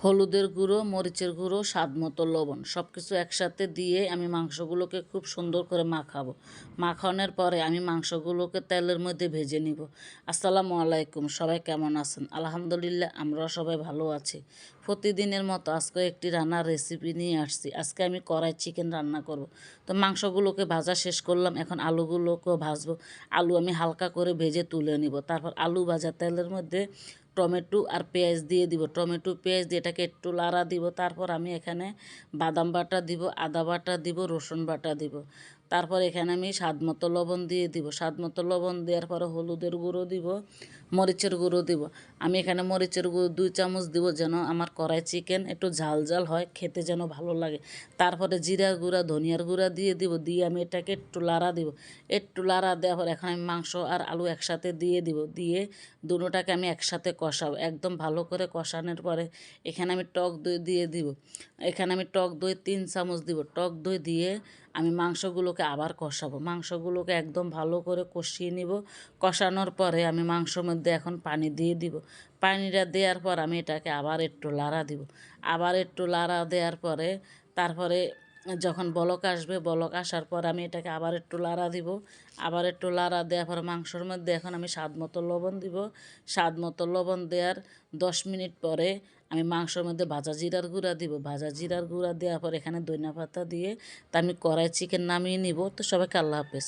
হলুদের গুঁড়ো, মরিচের গুঁড়ো, স্বাদ মতো লবণ সব কিছু একসাথে দিয়ে আমি মাংসগুলোকে খুব সুন্দর করে মাখাবো। মাখানোর পরে আমি মাংসগুলোকে তেলের মধ্যে ভেজে নিব। আসসালামু আলাইকুম, সবাই কেমন আছেন? আলহামদুলিল্লাহ, আমরা সবাই ভালো আছি। প্রতিদিনের মতো আজকে একটি রান্নার রেসিপি নিয়ে আসছি। আজকে আমি কড়াই চিকেন রান্না করব। তো মাংসগুলোকে ভাজা শেষ করলাম, এখন আলুগুলোকেও ভাজবো। আলু আমি হালকা করে ভেজে তুলে নিব। তারপর আলু ভাজা তেলের মধ্যে টমেটো আর পেঁয়াজ দিয়ে দিব। টমেটো পেঁয়াজ দিয়ে এটাকে একটু লাড়া দিব। তারপর আমি এখানে বাদাম বাটা দিব, আদা বাটা দিব, রসুন বাটা দিব। তারপর এখানে আমি স্বাদ মতো লবণ দিয়ে দিব। স্বাদ মতো লবণ দেওয়ার পরে হলুদের গুঁড়ো দিব, মরিচের গুঁড়ো দিব। আমি এখানে মরিচের গুঁড়ো 2 চামচ দিব, যেন আমার কড়াই চিকেন একটু ঝাল ঝাল হয়, খেতে যেন ভালো লাগে। তারপরে জিরার গুঁড়া, ধনিয়ার গুঁড়া দিয়ে দিব। দিয়ে আমি এটাকে একটু লাড়া দিব। একটু লাড়া দেওয়ার পর এখন আমি মাংস আর আলু একসাথে দিয়ে দিব। দিয়ে দুটোটাকে আমি একসাথে কষাবো। একদম ভালো করে কষানোর পরে এখানে আমি টক দই দিয়ে দিব। এখানে আমি টক দই 3 চামচ দিব। টক দই দিয়ে আমি মাংসগুলোকে আবার কষাবো। মাংসগুলোকে একদম ভালো করে কষিয়ে নিব। কষানোর পরে আমি মাংসর মধ্যে এখন পানি দিয়ে দিব। পানিটা দেওয়ার পর আমি এটাকে আবার একটু লাড়া দিব। আবার একটু লাড়া দেওয়ার পরে তারপরে যখন বলক আসবে, বলক আসার পর আমি এটাকে আবার একটু লাড়া দিব। আবার একটু লাড়া দেওয়ার পর মাংসর মধ্যে এখন আমি স্বাদ মতো লবণ দিব। স্বাদ মতো লবণ দেওয়ার 10 মিনিট পরে আমি মাংসর মধ্যে ভাজা জিরার গুঁড়া দিব। ভাজা জিরার গুঁড়া দেওয়ার পর এখানে ধনিয়া পাতা দিয়ে তা আমি কড়াই চিকেন নামিয়ে নিব। তো সবাইকে আল্লাহ হাফেজ।